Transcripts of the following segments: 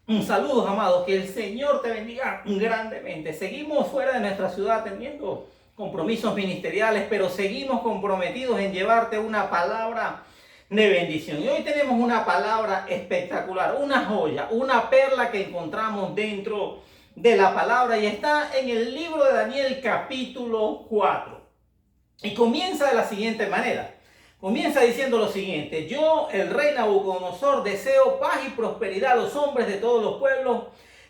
Saludos, amados, que el Señor te bendiga grandemente. Seguimos fuera de nuestra ciudad teniendo compromisos ministeriales, pero seguimos comprometidos en llevarte una palabra de bendición. Y hoy tenemos una palabra espectacular, una joya, una perla que encontramos dentro de la palabra y está en el libro de Daniel capítulo 4. Y comienza de la siguiente manera. Comienza diciendo lo siguiente: yo, el rey Nabucodonosor, deseo paz y prosperidad a los hombres de todos los pueblos,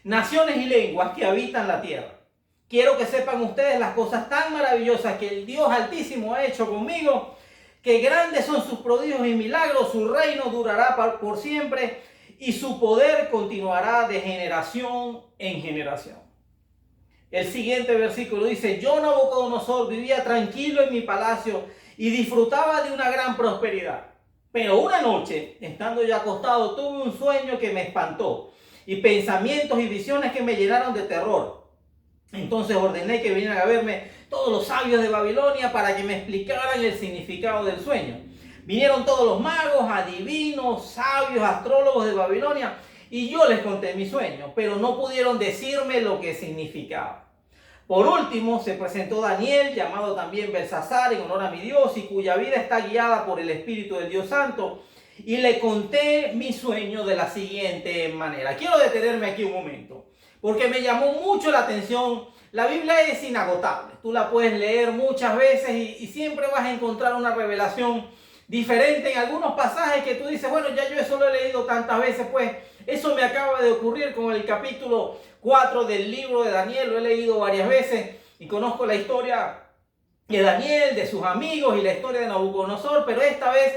naciones y lenguas que habitan la tierra. Quiero que sepan ustedes las cosas tan maravillosas que el Dios Altísimo ha hecho conmigo, que grandes son sus prodigios y milagros, su reino durará por siempre y su poder continuará de generación en generación. El siguiente versículo dice: yo, Nabucodonosor, vivía tranquilo en mi palacio y disfrutaba de una gran prosperidad. Pero una noche, estando ya acostado, tuve un sueño que me espantó y pensamientos y visiones que me llenaron de terror. Entonces ordené que vinieran a verme todos los sabios de Babilonia para que me explicaran el significado del sueño. Vinieron todos los magos, adivinos, sabios, astrólogos de Babilonia, y yo les conté mi sueño, pero no pudieron decirme lo que significaba. Por último, se presentó Daniel, llamado también Belsasar, en honor a mi Dios, y cuya vida está guiada por el Espíritu del Dios Santo, y le conté mi sueño de la siguiente manera. Quiero detenerme aquí un momento, porque me llamó mucho la atención. La Biblia es inagotable, tú la puedes leer muchas veces y siempre vas a encontrar una revelación diferente en algunos pasajes que tú dices, bueno, ya yo eso lo he leído tantas veces, pues eso me acaba de ocurrir con el capítulo 4 del libro de Daniel, lo he leído varias veces y conozco la historia de Daniel, de sus amigos y la historia de Nabucodonosor, pero esta vez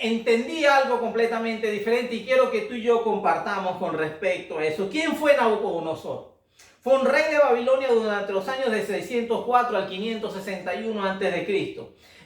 entendí algo completamente diferente y quiero que tú y yo compartamos con respecto a eso. ¿Quién fue Nabucodonosor? Fue un rey de Babilonia durante los años de 604 al 561 a.C.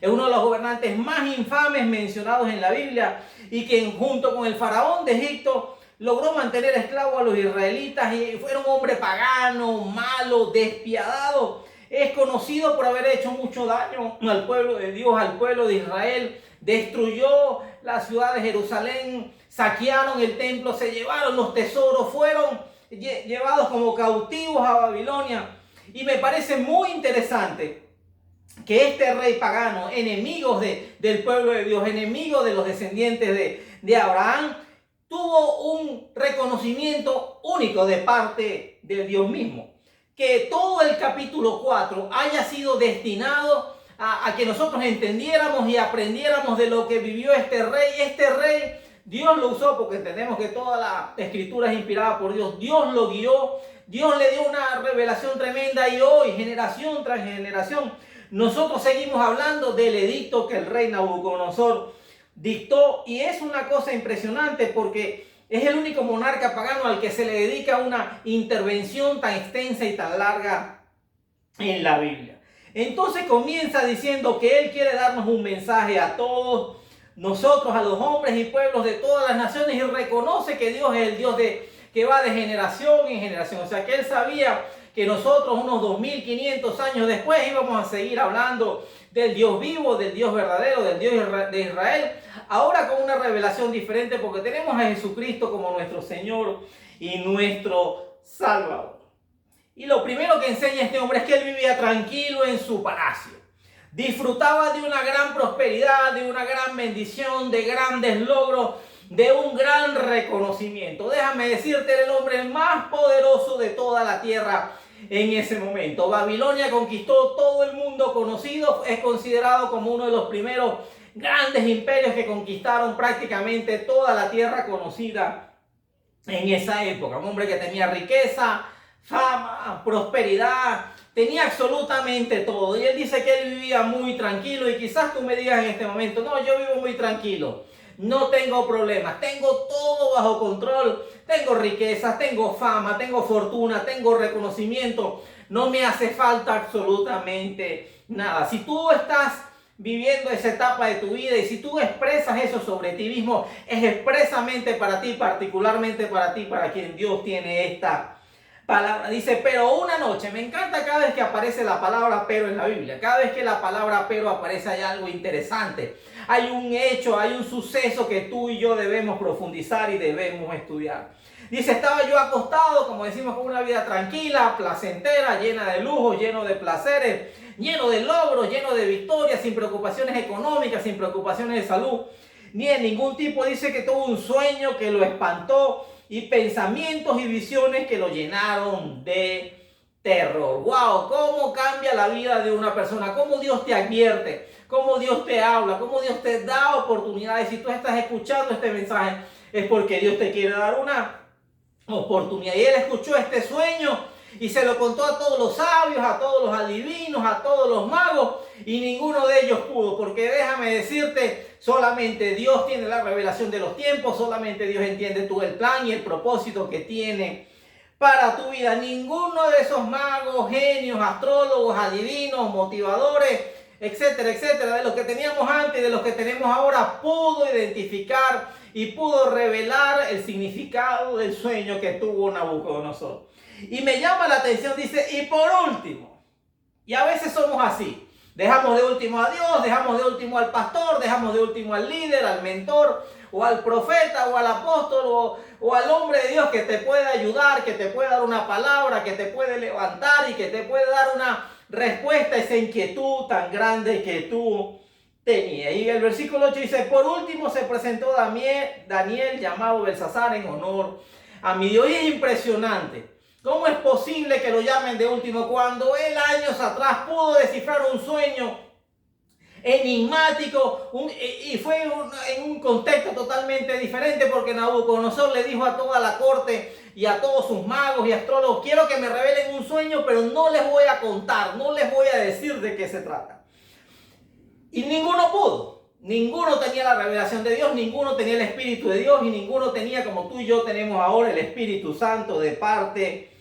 Es uno de los gobernantes más infames mencionados en la Biblia y que junto con el faraón de Egipto logró mantener esclavos a los israelitas y fue un hombre pagano, malo, despiadado. Es conocido por haber hecho mucho daño al pueblo de Dios, al pueblo de Israel. Destruyó la ciudad de Jerusalén, saquearon el templo, se llevaron los tesoros, fueron llevados como cautivos a Babilonia. Y me parece muy interesante que este rey pagano, enemigo del pueblo de Dios, enemigo de los descendientes de Abraham, tuvo un reconocimiento único de parte de Dios mismo. Que todo el capítulo 4 haya sido destinado a que nosotros entendiéramos y aprendiéramos de lo que vivió este rey. Este rey, Dios lo usó porque entendemos que toda la escritura es inspirada por Dios. Dios lo guió, Dios le dio una revelación tremenda y hoy, generación tras generación, nosotros seguimos hablando del edicto que el rey Nabucodonosor dictó, y es una cosa impresionante porque es el único monarca pagano al que se le dedica una intervención tan extensa y tan larga en la Biblia. Entonces comienza diciendo que él quiere darnos un mensaje a todos nosotros, a los hombres y pueblos de todas las naciones, y reconoce que Dios es el Dios que va de generación en generación. O sea que él sabía que nosotros unos 2500 años después íbamos a seguir hablando del Dios vivo, del Dios verdadero, del Dios de Israel, ahora con una revelación diferente porque tenemos a Jesucristo como nuestro Señor y nuestro Salvador. Y lo primero que enseña este hombre es que él vivía tranquilo en su palacio. Disfrutaba de una gran prosperidad, de una gran bendición, de grandes logros, de un gran reconocimiento. Déjame decirte, era el hombre más poderoso de toda la tierra en ese momento. Babilonia conquistó todo el mundo conocido, es considerado como uno de los primeros grandes imperios que conquistaron prácticamente toda la tierra conocida en esa época. Un hombre que tenía riqueza, fama, prosperidad, tenía absolutamente todo. Y él dice que él vivía muy tranquilo, y quizás tú me digas en este momento, no, yo vivo muy tranquilo, no tengo problemas, tengo todo bajo control, tengo riquezas, tengo fama, tengo fortuna, tengo reconocimiento, no me hace falta absolutamente nada. Si tú estás viviendo esa etapa de tu vida y si tú expresas eso sobre ti mismo, es expresamente para ti, particularmente para ti, para quien Dios tiene esta palabra. Dice, pero una noche, me encanta cada vez que aparece la palabra pero en la Biblia, cada vez que la palabra pero aparece hay algo interesante, hay un hecho, hay un suceso que tú y yo debemos profundizar y debemos estudiar. Dice, estaba yo acostado, como decimos, con una vida tranquila, placentera, llena de lujos, lleno de placeres, lleno de logros, lleno de victorias, sin preocupaciones económicas, sin preocupaciones de salud, ni de ningún tipo. Dice que tuvo un sueño que lo espantó y pensamientos y visiones que lo llenaron de terror. ¡Wow! ¿Cómo cambia la vida de una persona? ¿Cómo Dios te advierte? ¿Cómo Dios te habla? ¿Cómo Dios te da oportunidades? Si tú estás escuchando este mensaje, es porque Dios te quiere dar una oportunidad. Y él escuchó este sueño y se lo contó a todos los sabios, a todos los adivinos, a todos los magos, y ninguno de ellos pudo, porque déjame decirte, solamente Dios tiene la revelación de los tiempos, solamente Dios entiende tú el plan y el propósito que tiene para tu vida. Ninguno de esos magos, genios, astrólogos, adivinos, motivadores, etcétera, etcétera, de los que teníamos antes y de los que tenemos ahora, pudo identificar y pudo revelar el significado del sueño que tuvo Nabucodonosor. Y me llama la atención, dice, y por último, y a veces somos así, dejamos de último a Dios, dejamos de último al pastor, dejamos de último al líder, al mentor, o al profeta, o al apóstol, o al hombre de Dios que te puede ayudar, que te puede dar una palabra, que te puede levantar y que te puede dar una respuesta a esa inquietud tan grande que tú tenías. Y el versículo 8 dice, por último se presentó Daniel llamado Belsasar en honor a mi Dios. Y es impresionante. ¿Cómo es posible que lo llamen de último cuando él años atrás pudo descifrar un sueño enigmático y fue en un contexto totalmente diferente, porque Nabucodonosor le dijo a toda la corte y a todos sus magos y astrólogos, quiero que me revelen un sueño, pero no les voy a contar, no les voy a decir de qué se trata. Y ninguno pudo. Ninguno tenía la revelación de Dios, ninguno tenía el Espíritu de Dios y ninguno tenía, como tú y yo tenemos ahora, el Espíritu Santo de parte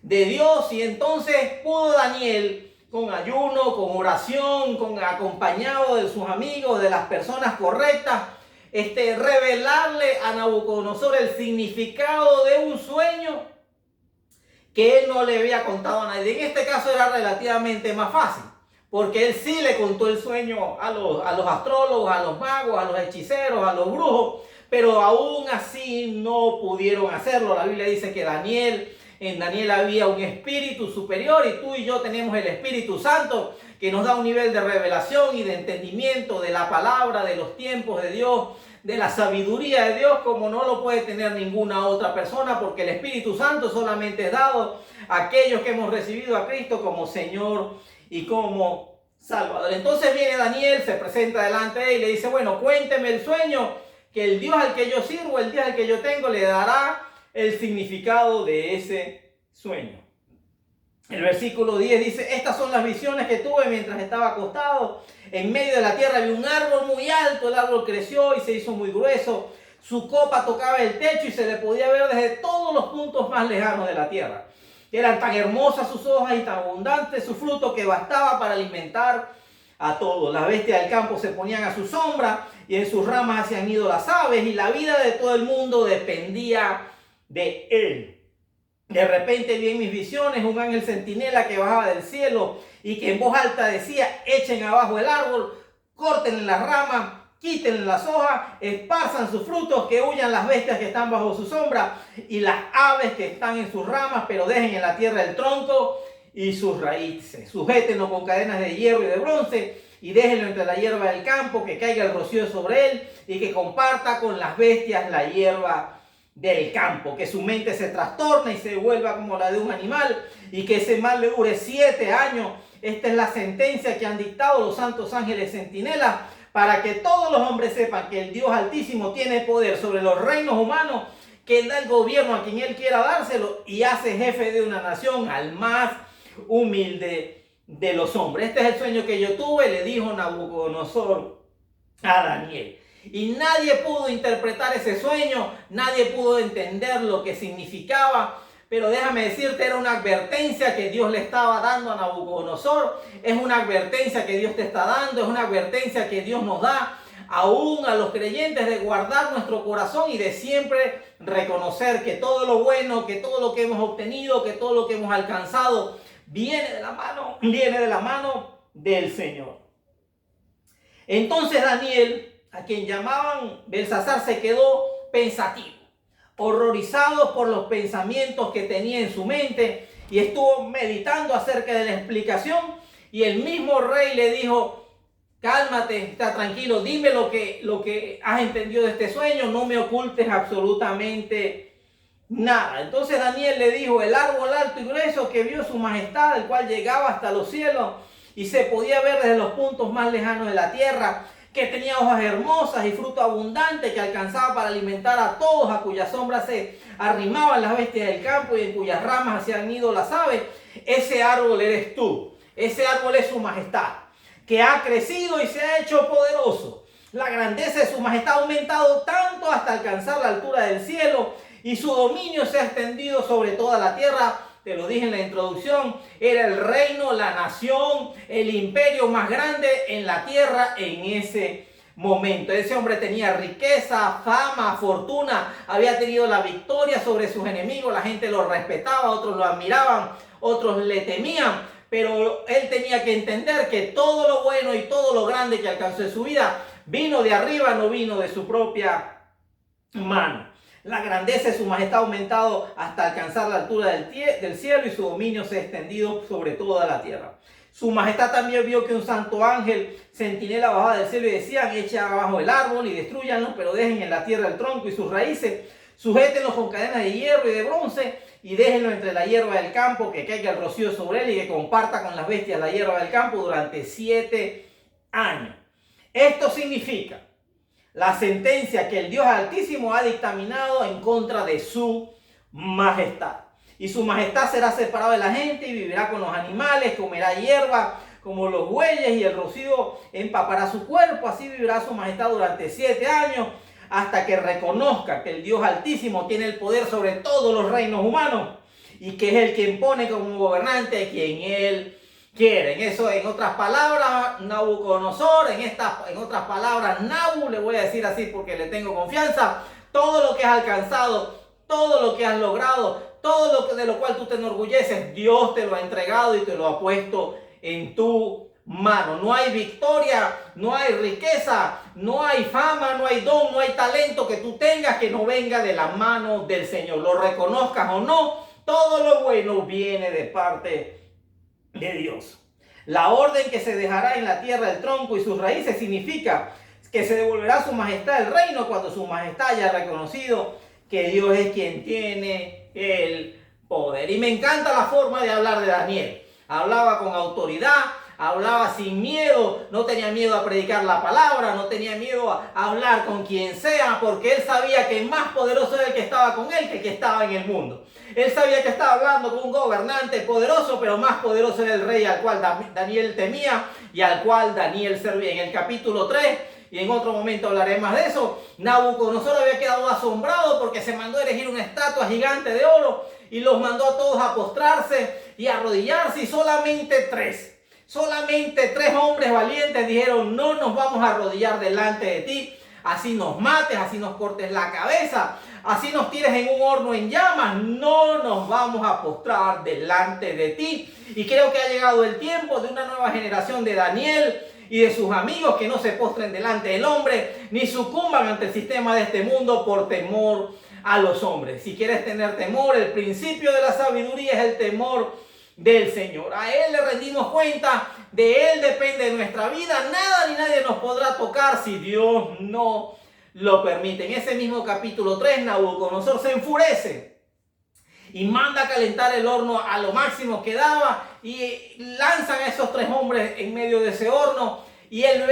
de Dios. Y entonces pudo Daniel, con ayuno, con oración, acompañado de sus amigos, de las personas correctas, revelarle a Nabucodonosor el significado de un sueño que él no le había contado a nadie. En este caso era relativamente más fácil, porque él sí le contó el sueño a los astrólogos, a los magos, a los hechiceros, a los brujos, pero aún así no pudieron hacerlo. La Biblia dice que en Daniel había un espíritu superior, y tú y yo tenemos el Espíritu Santo que nos da un nivel de revelación y de entendimiento de la palabra, de los tiempos de Dios, de la sabiduría de Dios, como no lo puede tener ninguna otra persona, porque el Espíritu Santo solamente es dado a aquellos que hemos recibido a Cristo como Señor y como Salvador. Entonces viene Daniel, se presenta delante de él y le dice, bueno, cuénteme el sueño, que el Dios al que yo sirvo, el Dios al que yo tengo, le dará el significado de ese sueño. El versículo 10 dice, estas son las visiones que tuve mientras estaba acostado. En medio de la tierra había un árbol muy alto, el árbol creció y se hizo muy grueso. Su copa tocaba el techo y se le podía ver desde todos los puntos más lejanos de la tierra. Eran tan hermosas sus hojas y tan abundantes su fruto que bastaba para alimentar a todos. Las bestias del campo se ponían a su sombra y en sus ramas se han ido las aves, y la vida de todo el mundo dependía de él. De repente vi en mis visiones un ángel centinela que bajaba del cielo y que en voz alta decía, echen abajo el árbol, corten las ramas, quiten las hojas, esparzan sus frutos, que huyan las bestias que están bajo su sombra y las aves que están en sus ramas, pero dejen en la tierra el tronco y sus raíces. Sujétenlo con cadenas de hierro y de bronce y déjenlo entre la hierba del campo, que caiga el rocío sobre él y que comparta con las bestias la hierba del campo, que su mente se trastorne y se vuelva como la de un animal, y que ese mal le dure 7 años. Esta es la sentencia que han dictado los santos ángeles centinelas, para que todos los hombres sepan que el Dios Altísimo tiene poder sobre los reinos humanos, que él da el gobierno a quien él quiera dárselo y hace jefe de una nación al más humilde de los hombres. Este es el sueño que yo tuve, le dijo Nabucodonosor a Daniel. Y nadie pudo interpretar ese sueño, nadie pudo entender lo que significaba, pero déjame decirte, era una advertencia que Dios le estaba dando a Nabucodonosor, es una advertencia que Dios te está dando, es una advertencia que Dios nos da aún a los creyentes, de guardar nuestro corazón y de siempre reconocer que todo lo bueno, que todo lo que hemos obtenido, que todo lo que hemos alcanzado viene de la mano del Señor. Entonces Daniel a quien llamaban Belsasar, se quedó pensativo, horrorizado por los pensamientos que tenía en su mente, y estuvo meditando acerca de la explicación. Y el mismo rey le dijo: cálmate, está tranquilo, dime lo que has entendido de este sueño, no me ocultes absolutamente nada. Entonces Daniel le dijo: el árbol alto y grueso que vio su majestad, el cual llegaba hasta los cielos y se podía ver desde los puntos más lejanos de la tierra, que tenía hojas hermosas y fruto abundante, que alcanzaba para alimentar a todos, a cuya sombra se arrimaban las bestias del campo y en cuyas ramas hacían nido las aves. Ese árbol eres tú, ese árbol es su majestad, que ha crecido y se ha hecho poderoso. La grandeza de su majestad ha aumentado tanto hasta alcanzar la altura del cielo, y su dominio se ha extendido sobre toda la tierra. Te lo dije en la introducción, era el reino, la nación, el imperio más grande en la tierra en ese momento. Ese hombre tenía riqueza, fama, fortuna, había tenido la victoria sobre sus enemigos, la gente lo respetaba, otros lo admiraban, otros le temían, pero él tenía que entender que todo lo bueno y todo lo grande que alcanzó en su vida vino de arriba, no vino de su propia mano. La grandeza de su majestad ha aumentado hasta alcanzar la altura del cielo, y su dominio se ha extendido sobre toda la tierra. Su majestad también vio que un santo ángel centinela bajaba del cielo y decían: echen abajo el árbol y destruyanlo, pero dejen en la tierra el tronco y sus raíces, sujétenlos con cadenas de hierro y de bronce y déjenlo entre la hierba del campo, que caiga el rocío sobre él y que comparta con las bestias la hierba del campo durante 7 años. Esto significa la sentencia que el Dios Altísimo ha dictaminado en contra de su majestad. Y su majestad será separado de la gente y vivirá con los animales, comerá hierba como los bueyes y el rocío empapará su cuerpo. Así vivirá su majestad durante 7 años, hasta que reconozca que el Dios Altísimo tiene el poder sobre todos los reinos humanos y que es el quien pone como gobernante a quien él quieren. Eso, en otras palabras, Nabucodonosor, en otras palabras, Nabu, le voy a decir así porque le tengo confianza: todo lo que has alcanzado, todo lo que has logrado, todo lo que, de lo cual tú te enorgulleces, Dios te lo ha entregado y te lo ha puesto en tu mano. No hay victoria, no hay riqueza, no hay fama, no hay don, no hay talento que tú tengas que no venga de la mano del Señor. Lo reconozcas o no, todo lo bueno viene de parte de Dios. La orden que se dejará en la tierra el tronco y sus raíces significa que se devolverá a su majestad el reino cuando su majestad haya reconocido que Dios es quien tiene el poder. Y me encanta la forma de hablar de Daniel. Hablaba con autoridad, hablaba sin miedo, no tenía miedo a predicar la palabra, no tenía miedo a hablar con quien sea, porque él sabía que más poderoso era el que estaba con él que el que estaba en el mundo. Él sabía que estaba hablando con un gobernante poderoso, pero más poderoso era el rey al cual Daniel temía y al cual Daniel servía. En el capítulo 3, y en otro momento hablaré más de eso, Nabucodonosor había quedado asombrado porque se mandó a erigir una estatua gigante de oro y los mandó a todos a postrarse y a arrodillarse, y solamente tres hombres valientes dijeron: no nos vamos a arrodillar delante de ti, así nos mates, así nos cortes la cabeza, así nos tires en un horno en llamas, no nos vamos a postrar delante de ti. Y creo que ha llegado el tiempo de una nueva generación de Daniel y de sus amigos que no se postren delante del hombre, ni sucumban ante el sistema de este mundo por temor a los hombres. Si quieres tener temor, el principio de la sabiduría es el temor del Señor. A Él le rendimos cuenta, de Él depende nuestra vida, nada ni nadie nos podrá tocar si Dios no lo permite. En ese mismo capítulo 3, Nabucodonosor se enfurece y manda a calentar el horno a lo máximo que daba, y lanzan a esos 3 hombres en medio de ese horno. Y él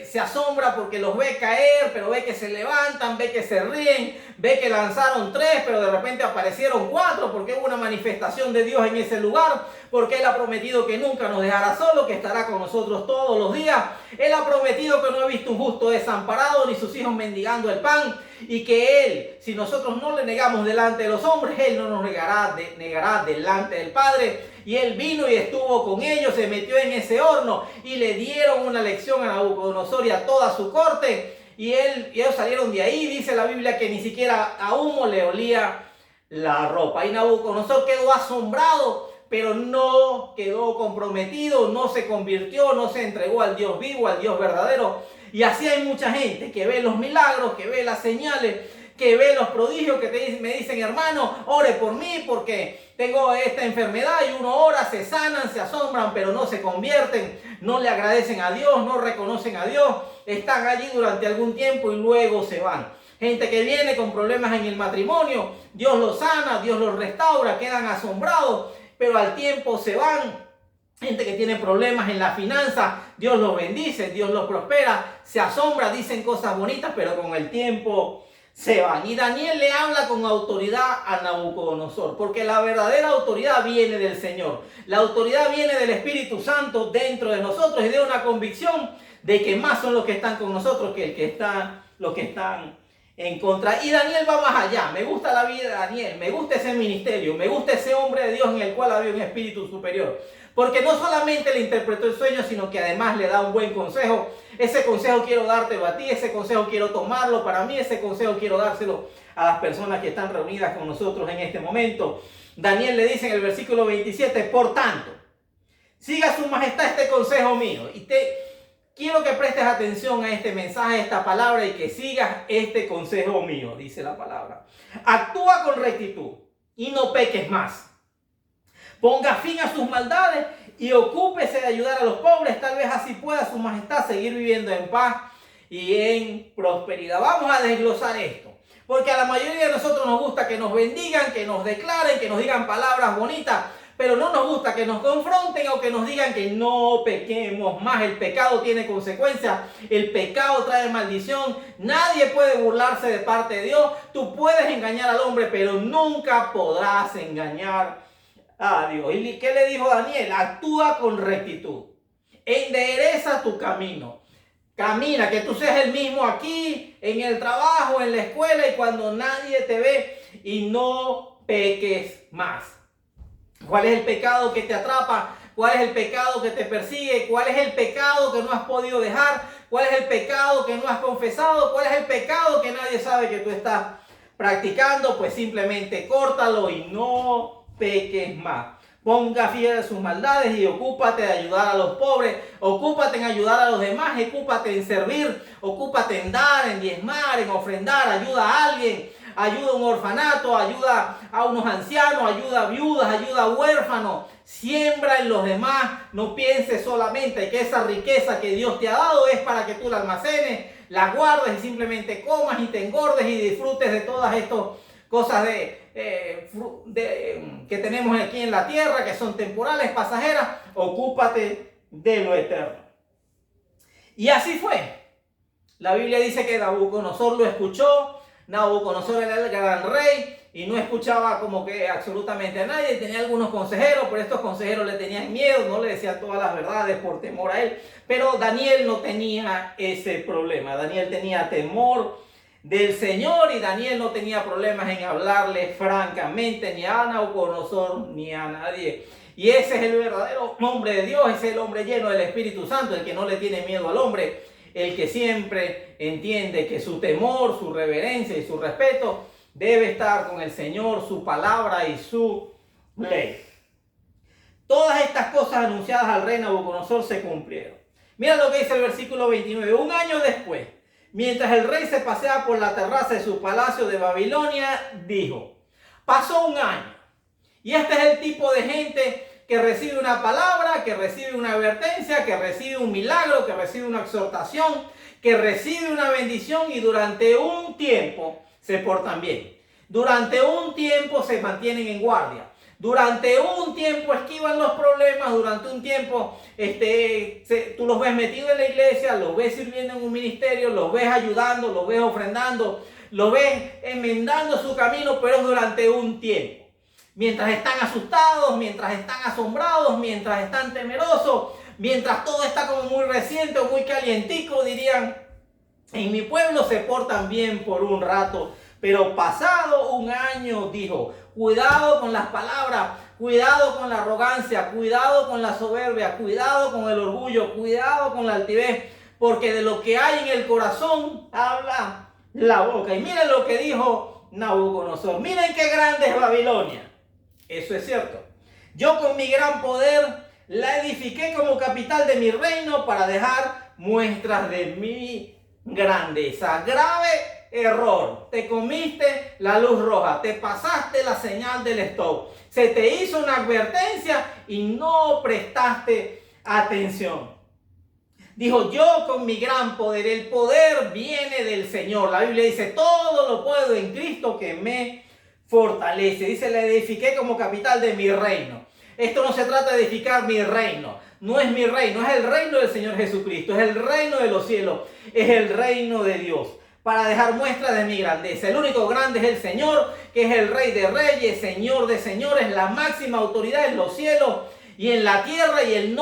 se asombra porque los ve caer, pero ve que se levantan, ve que se ríen, ve que lanzaron 3, pero de repente aparecieron 4, porque hubo una manifestación de Dios en ese lugar, porque Él ha prometido que nunca nos dejará solo, que estará con nosotros todos los días. Él ha prometido que no ha visto un justo desamparado, ni sus hijos mendigando el pan, y que Él, si nosotros no le negamos delante de los hombres, Él no nos negará delante del Padre. Y él vino y estuvo con ellos, se metió en ese horno y le dieron una lección a Nabucodonosor y a toda su corte. Y ellos salieron de ahí. Dice la Biblia que ni siquiera a humo le olía la ropa. Y Nabucodonosor quedó asombrado, pero no quedó comprometido, no se convirtió, no se entregó al Dios vivo, al Dios verdadero. Y así hay mucha gente que ve los milagros, que ve las señales, que ve los prodigios, que me dicen, hermano, ore por mí porque tengo esta enfermedad, y uno ora, se sanan, se asombran, pero no se convierten, no le agradecen a Dios, no reconocen a Dios, están allí durante algún tiempo y luego se van. Gente que viene con problemas en el matrimonio, Dios los sana, Dios los restaura, quedan asombrados, pero al tiempo se van. Gente que tiene problemas en la finanza, Dios los bendice, Dios los prospera, se asombra, dicen cosas bonitas, pero con el tiempo se van. Y Daniel le habla con autoridad a Nabucodonosor, porque la verdadera autoridad viene del Señor. La autoridad viene del Espíritu Santo dentro de nosotros y de una convicción de que más son los que están con nosotros que los que están en contra. Y Daniel va más allá. Me gusta la vida de Daniel, me gusta ese ministerio, me gusta ese hombre de Dios en el cual había un espíritu superior. Porque no solamente le interpretó el sueño, sino que además le da un buen consejo. Ese consejo quiero dártelo a ti, ese consejo quiero tomarlo para mí, ese consejo quiero dárselo a las personas que están reunidas con nosotros en este momento. Daniel le dice en el versículo 27, por tanto, siga su majestad este consejo mío. Y quiero que prestes atención a este mensaje, a esta palabra, y que sigas este consejo mío, dice la palabra. Actúa con rectitud y no peques más. Ponga fin a sus maldades y ocúpese de ayudar a los pobres. Tal vez así pueda su majestad seguir viviendo en paz y en prosperidad. Vamos a desglosar esto, porque a la mayoría de nosotros nos gusta que nos bendigan, que nos declaren, que nos digan palabras bonitas, pero no nos gusta que nos confronten o que nos digan que no pequemos más. El pecado tiene consecuencias, el pecado trae maldición. Nadie puede burlarse de parte de Dios. Tú puedes engañar al hombre, pero nunca podrás engañar a Dios. ¿Y qué le dijo Daniel? Actúa con rectitud, endereza tu camino. Camina, que tú seas el mismo aquí, en el trabajo, en la escuela y cuando nadie te ve, y no peques más. ¿Cuál es el pecado que te atrapa? ¿Cuál es el pecado que te persigue? ¿Cuál es el pecado que no has podido dejar? ¿Cuál es el pecado que no has confesado? ¿Cuál es el pecado que nadie sabe que tú estás practicando? Pues simplemente córtalo y no peques más. Ponga fin a sus maldades y ocúpate de ayudar a los pobres, ocúpate en ayudar a los demás, ocúpate en servir, ocúpate en dar, en diezmar, en ofrendar, ayuda a alguien, ayuda a un orfanato, ayuda a unos ancianos, ayuda a viudas, ayuda a huérfanos. Siembra en los demás, no pienses solamente que esa riqueza que Dios te ha dado es para que tú la almacenes, la guardes y simplemente comas y te engordes y disfrutes de todas estas cosas que tenemos aquí en la tierra, que son temporales, pasajeras. Ocúpate de lo eterno. Y así fue. La Biblia dice que Nabucodonosor lo escuchó. Nabucodonosor era el gran rey y no escuchaba como que absolutamente a nadie. Tenía algunos consejeros, pero estos consejeros le tenían miedo, no le decían todas las verdades por temor a él. Pero Daniel no tenía ese problema. Daniel tenía temor del Señor y Daniel no tenía problemas en hablarle francamente ni a Nabucodonosor ni a nadie. Y ese es el verdadero hombre de Dios, ese es el hombre lleno del Espíritu Santo, el que no le tiene miedo al hombre, el que siempre entiende que su temor, su reverencia y su respeto debe estar con el Señor, su palabra y su ley. Todas estas cosas anunciadas al rey Nabucodonosor se cumplieron. Mira lo que dice el versículo 29. Un año después, mientras el rey se paseaba por la terraza de su palacio de Babilonia, dijo: pasó un año. Y este es el tipo de gente que recibe una palabra, que recibe una advertencia, que recibe un milagro, que recibe una exhortación, que recibe una bendición y durante un tiempo se portan bien. Durante un tiempo se mantienen en guardia. Durante un tiempo esquivan los problemas, durante un tiempo tú los ves metidos en la iglesia, los ves sirviendo en un ministerio, los ves ayudando, los ves ofrendando, los ves enmendando su camino, pero es durante un tiempo. Mientras están asustados, mientras están asombrados, mientras están temerosos, mientras todo está como muy reciente o muy calientico, dirían, en mi pueblo se portan bien por un rato. Pero pasado un año, dijo, cuidado con las palabras, cuidado con la arrogancia, cuidado con la soberbia, cuidado con el orgullo, cuidado con la altivez, porque de lo que hay en el corazón habla la boca. Y miren lo que dijo Nabucodonosor. Miren qué grande es Babilonia. Eso es cierto. Yo con mi gran poder la edifiqué como capital de mi reino para dejar muestras de mi grandeza. Grave error. Te comiste la luz roja. Te pasaste la señal del stop. Se te hizo una advertencia y no prestaste atención. Dijo, yo con mi gran poder, el poder viene del Señor. La Biblia dice, todo lo puedo en Cristo que me fortalece. Dice, la edifiqué como capital de mi reino. Esto no se trata de edificar mi reino. No es mi reino, es el reino del Señor Jesucristo. Es el reino de los cielos. Es el reino de Dios. Para dejar muestra de mi grandeza. El único grande es el Señor, que es el Rey de reyes, Señor de señores, la máxima autoridad en los cielos y en la tierra, y el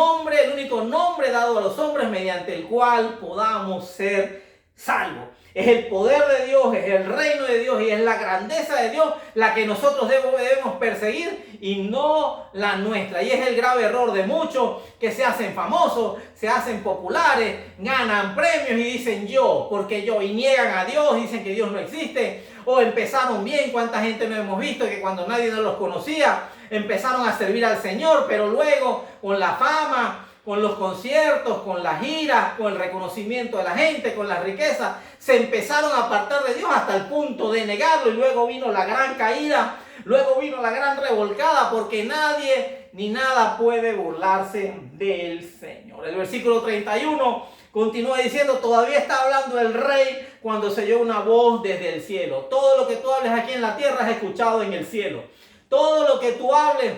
único nombre dado a los hombres mediante el cual podamos ser salvos. Es el poder de Dios, es el reino de Dios y es la grandeza de Dios la que nosotros debemos perseguir y no la nuestra. Y es el grave error de muchos que se hacen famosos, se hacen populares, ganan premios y dicen yo, porque yo, y niegan a Dios, dicen que Dios no existe. O empezaron bien, cuánta gente no hemos visto que cuando nadie no los conocía, empezaron a servir al Señor, pero luego con la fama, con los conciertos, con las giras, con el reconocimiento de la gente, con las riquezas, se empezaron a apartar de Dios hasta el punto de negarlo, y luego vino la gran caída, luego vino la gran revolcada, porque nadie ni nada puede burlarse del Señor. El versículo 31 continúa diciendo, todavía está hablando el rey cuando se oyó una voz desde el cielo. Todo lo que tú hables aquí en la tierra es escuchado en el cielo. Todo lo que tú hables,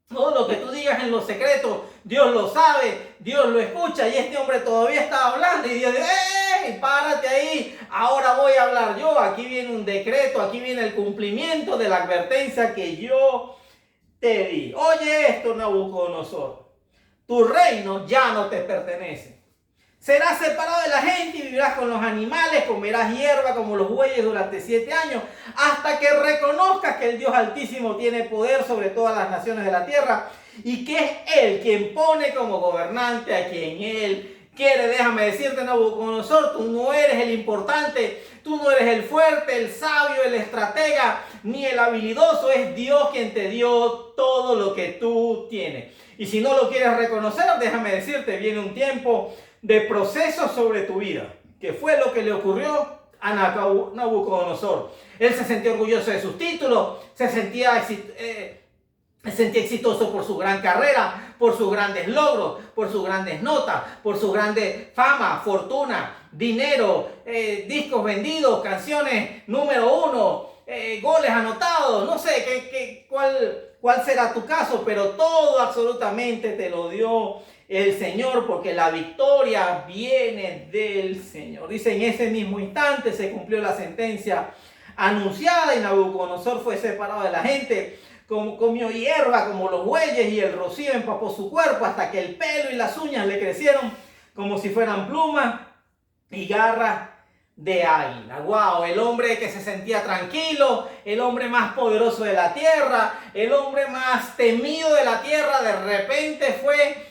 todo lo que tú digas en lo secreto, Dios lo sabe, Dios lo escucha, y este hombre todavía está hablando y Dios dice, ¡ey! Párate ahí, ahora voy a hablar yo. Aquí viene un decreto, aquí viene el cumplimiento de la advertencia que yo te di. Oye esto, Nabucodonosor, tu reino ya no te pertenece. Serás separado de la gente y vivirás con los animales, comerás hierba como los bueyes durante 7 años, hasta que reconozcas que el Dios Altísimo tiene poder sobre todas las naciones de la tierra y que es Él quien pone como gobernante a quien Él quiere. Déjame decirte, Nabucodonosor, tú no eres el importante, tú no eres el fuerte, el sabio, el estratega, ni el habilidoso. Es Dios quien te dio todo lo que tú tienes. Y si no lo quieres reconocer, déjame decirte, viene un tiempo de proceso sobre tu vida, que fue lo que le ocurrió a Nabucodonosor. Él se sentía orgulloso de sus títulos, se sentía exitoso por su gran carrera, por sus grandes logros, por sus grandes notas, por su grande fama, fortuna, dinero, discos vendidos, canciones número 1, goles anotados. No sé cuál será tu caso, pero todo absolutamente te lo dio el Señor, porque la victoria viene del Señor. Dice, en ese mismo instante se cumplió la sentencia anunciada y Nabucodonosor fue separado de la gente, comió hierba como los bueyes y el rocío empapó su cuerpo hasta que el pelo y las uñas le crecieron como si fueran plumas y garras de águila. Wow, el hombre que se sentía tranquilo, el hombre más poderoso de la tierra, el hombre más temido de la tierra, de repente fue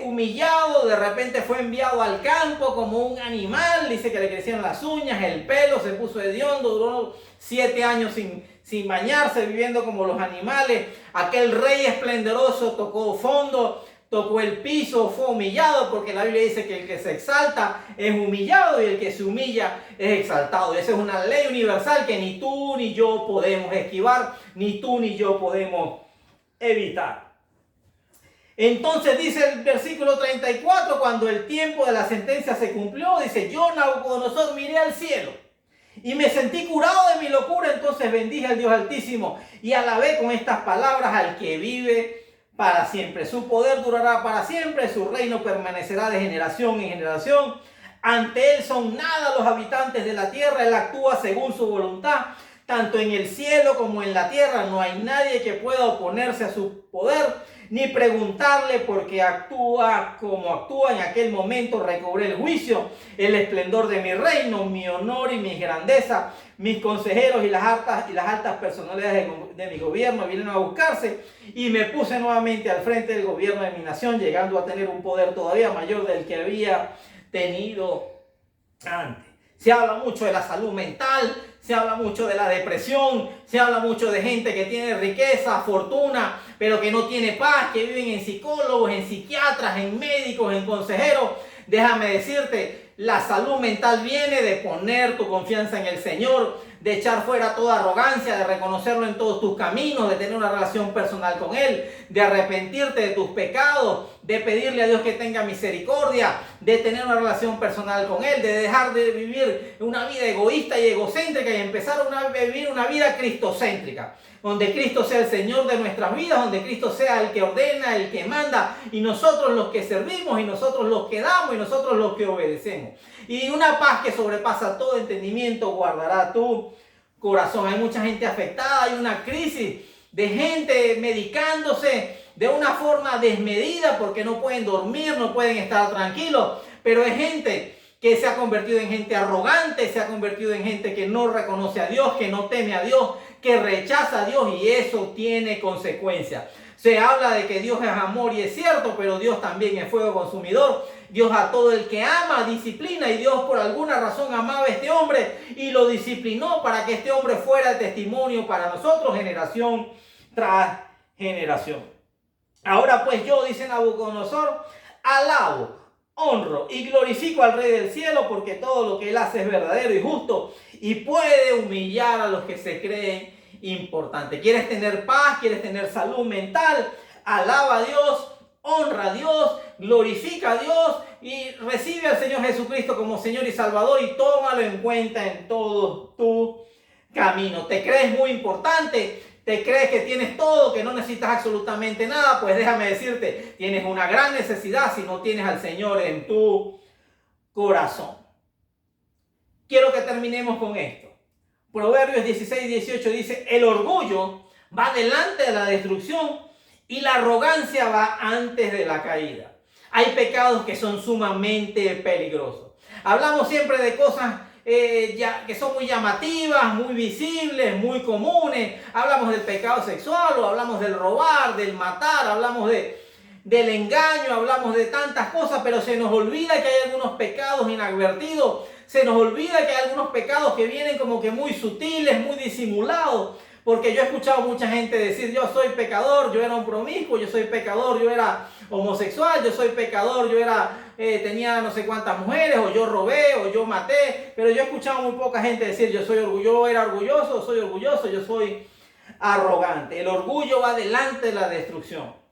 humillado, de repente fue enviado al campo como un animal. Dice que le crecieron las uñas, el pelo, se puso hediondo, duró 7 años sin bañarse, viviendo como los animales. Aquel rey esplendoroso tocó fondo, tocó el piso, fue humillado, porque la Biblia dice que el que se exalta es humillado y el que se humilla es exaltado. Esa es una ley universal que ni tú ni yo podemos esquivar, ni tú ni yo podemos evitar. Entonces dice el versículo 34, cuando el tiempo de la sentencia se cumplió, dice, yo, Nabucodonosor, miré al cielo y me sentí curado de mi locura. Entonces bendije al Dios Altísimo y alabé con estas palabras al que vive para siempre. Su poder durará para siempre, su reino permanecerá de generación en generación. Ante él son nada los habitantes de la tierra, él actúa según su voluntad. Tanto en el cielo como en la tierra no hay nadie que pueda oponerse a su poder, ni preguntarle, porque actúa como actúa. En aquel momento recobré el juicio, el esplendor de mi reino, mi honor y mi grandeza. Mis consejeros y las altas personalidades de mi gobierno vinieron a buscarse y me puse nuevamente al frente del gobierno de mi nación, llegando a tener un poder todavía mayor del que había tenido antes. Se habla mucho de la salud mental, se habla mucho de la depresión, se habla mucho de gente que tiene riqueza, fortuna, pero que no tiene paz, que viven en psicólogos, en psiquiatras, en médicos, en consejeros, Déjame decirte, la salud mental viene de poner tu confianza en el Señor, de echar fuera toda arrogancia, de reconocerlo en todos tus caminos, de tener una relación personal con Él, de arrepentirte de tus pecados, de pedirle a Dios que tenga misericordia, de tener una relación personal con Él, de dejar de vivir una vida egoísta y egocéntrica y empezar a vivir una vida cristocéntrica, donde Cristo sea el Señor de nuestras vidas, donde Cristo sea el que ordena, el que manda, y nosotros los que servimos, y nosotros los que damos, y nosotros los que obedecemos. Y una paz que sobrepasa todo entendimiento guardará tu corazón. Hay mucha gente afectada, hay una crisis de gente medicándose de una forma desmedida porque no pueden dormir, no pueden estar tranquilos, pero es gente que se ha convertido en gente arrogante, se ha convertido en gente que no reconoce a Dios, que no teme a Dios, que rechaza a Dios, y eso tiene consecuencias. Se habla de que Dios es amor y es cierto, pero Dios también es fuego consumidor. Dios a todo el que ama disciplina, y Dios por alguna razón amaba a este hombre y lo disciplinó para que este hombre fuera de testimonio para nosotros generación tras generación. Ahora pues yo, dice Nabucodonosor, alabo, honro y glorifico al Rey del cielo, porque todo lo que él hace es verdadero y justo y puede humillar a los que se creen importantes. ¿Quieres tener paz? ¿Quieres tener salud mental? Alaba a Dios, honra a Dios, glorifica a Dios y recibe al Señor Jesucristo como Señor y Salvador y tómalo en cuenta en todo tu camino. ¿Te crees muy importante? ¿Te crees que tienes todo, que no necesitas absolutamente nada? Pues déjame decirte, tienes una gran necesidad si no tienes al Señor en tu corazón. Quiero que terminemos con esto. Proverbios 16:18 dice, el orgullo va delante de la destrucción y la arrogancia va antes de la caída. Hay pecados que son sumamente peligrosos. Hablamos siempre de cosas que son muy llamativas, muy visibles, muy comunes. Hablamos del pecado sexual, o hablamos del robar, del matar, hablamos del engaño, hablamos de tantas cosas, pero se nos olvida que hay algunos pecados inadvertidos. Se nos olvida que hay algunos pecados que vienen como que muy sutiles, muy disimulados. Porque yo he escuchado mucha gente decir, yo soy pecador, yo era un promiscuo, yo soy pecador, yo era homosexual, yo soy pecador, yo tenía no sé cuántas mujeres, o yo robé, o yo maté. Pero yo he escuchado muy poca gente decir, yo era orgulloso, soy orgulloso, yo soy arrogante. El orgullo va delante de la destrucción.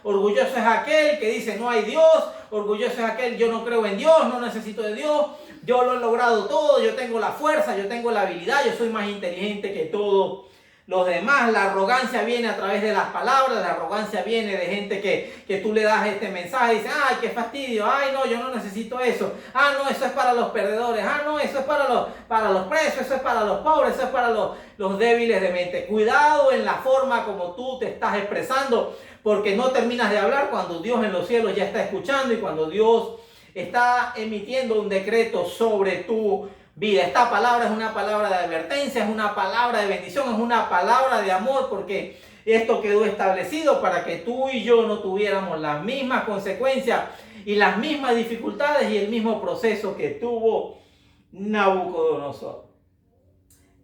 Orgulloso es aquel que dice no hay Dios, orgulloso es aquel yo no creo en Dios, no necesito de Dios, yo lo he logrado todo, yo tengo la fuerza, yo tengo la habilidad, yo soy más inteligente que todos los demás. La arrogancia viene a través de las palabras, la arrogancia viene de gente que tú le das este mensaje y dice, ay, qué fastidio, ay, no, yo no necesito eso, ah, no, eso es para los perdedores, ah, no, eso es para los presos, eso es para los pobres, eso es para los débiles de mente. Cuidado en la forma como tú te estás expresando, porque no terminas de hablar cuando Dios en los cielos ya está escuchando y cuando Dios está emitiendo un decreto sobre tu vida. Esta palabra es una palabra de advertencia, es una palabra de bendición, es una palabra de amor, porque esto quedó establecido para que tú y yo no tuviéramos las mismas consecuencias y las mismas dificultades y el mismo proceso que tuvo Nabucodonosor.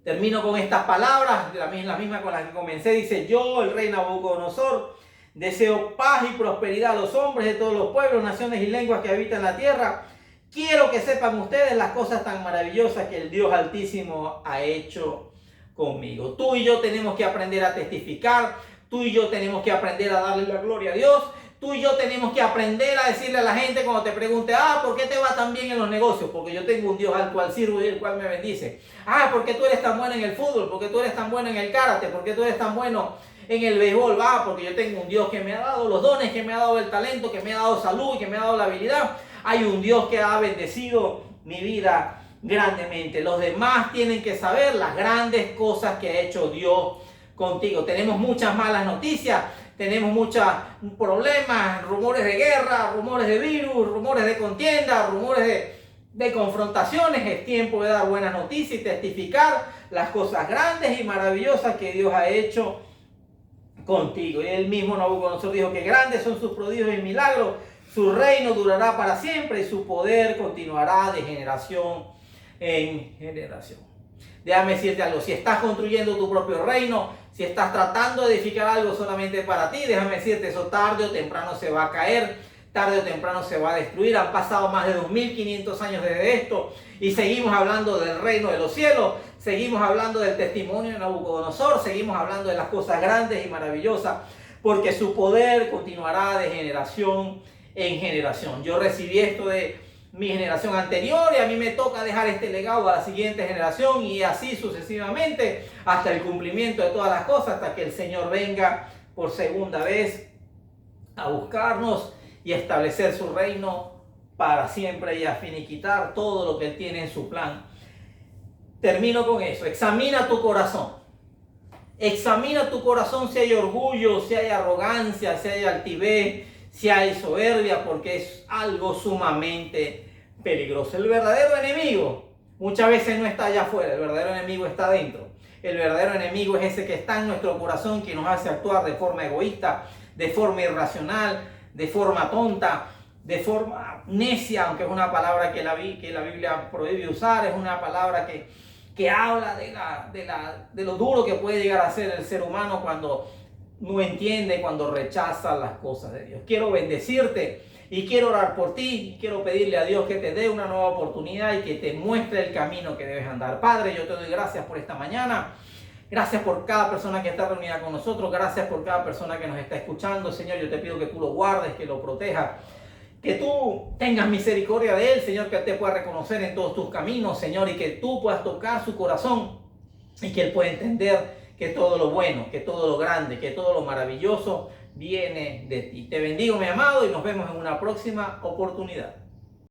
Termino con estas palabras, la misma con las que comencé. Dice, yo, el rey Nabucodonosor, deseo paz y prosperidad a los hombres de todos los pueblos, naciones y lenguas que habitan la tierra. Quiero que sepan ustedes las cosas tan maravillosas que el Dios Altísimo ha hecho conmigo. Tú y yo tenemos que aprender a testificar. Tú y yo tenemos que aprender a darle la gloria a Dios. Tú y yo tenemos que aprender a decirle a la gente cuando te pregunte, ¿por qué te va tan bien en los negocios? Porque yo tengo un Dios al cual sirvo y el cual me bendice. ¿Por qué tú eres tan bueno en el fútbol? ¿Por qué tú eres tan bueno en el karate? ¿Por qué tú eres tan bueno en el béisbol? Porque yo tengo un Dios que me ha dado los dones, que me ha dado el talento, que me ha dado salud, que me ha dado la habilidad. Hay un Dios que ha bendecido mi vida grandemente. Los demás tienen que saber las grandes cosas que ha hecho Dios contigo. Tenemos muchas malas noticias, tenemos muchos problemas, rumores de guerra, rumores de virus, rumores de contienda, rumores de confrontaciones. Es tiempo de dar buenas noticias y testificar las cosas grandes y maravillosas que Dios ha hecho contigo. Y él mismo Nabucodonosor dijo que grandes son sus prodigios y milagros. Su reino durará para siempre y su poder continuará de generación en generación. Déjame decirte algo, si estás construyendo tu propio reino, si estás tratando de edificar algo solamente para ti, déjame decirte, eso tarde o temprano se va a caer. tarde o temprano se va a destruir. Han pasado más de 2500 años desde esto y seguimos hablando del reino de los cielos, seguimos hablando del testimonio de Nabucodonosor, seguimos hablando de las cosas grandes y maravillosas, porque su poder continuará de generación en generación. Yo recibí esto de mi generación anterior y a mí me toca dejar este legado a la siguiente generación, y así sucesivamente hasta el cumplimiento de todas las cosas, hasta que el Señor venga por segunda vez a buscarnos y a establecer su reino para siempre y a finiquitar todo lo que Él tiene en su plan. Termino con eso. Examina tu corazón. Examina tu corazón si hay orgullo, si hay arrogancia, si hay altivez, si hay soberbia, porque es algo sumamente peligroso. El verdadero enemigo muchas veces no está allá afuera, el verdadero enemigo está dentro. El verdadero enemigo es ese que está en nuestro corazón, que nos hace actuar de forma egoísta, de forma irracional, de forma tonta, de forma necia, aunque es una palabra que la Biblia prohíbe usar, es una palabra que habla de lo duro que puede llegar a ser el ser humano cuando no entiende, cuando rechaza las cosas de Dios. Quiero bendecirte y quiero orar por ti, y quiero pedirle a Dios que te dé una nueva oportunidad y que te muestre el camino que debes andar. Padre, yo te doy gracias por esta mañana. Gracias por cada persona que está reunida con nosotros. Gracias por cada persona que nos está escuchando. Señor, yo te pido que tú lo guardes, que lo protejas, que tú tengas misericordia de él, Señor, que él te pueda reconocer en todos tus caminos, Señor, y que tú puedas tocar su corazón y que él pueda entender que todo lo bueno, que todo lo grande, que todo lo maravilloso viene de ti. Te bendigo, mi amado, y nos vemos en una próxima oportunidad.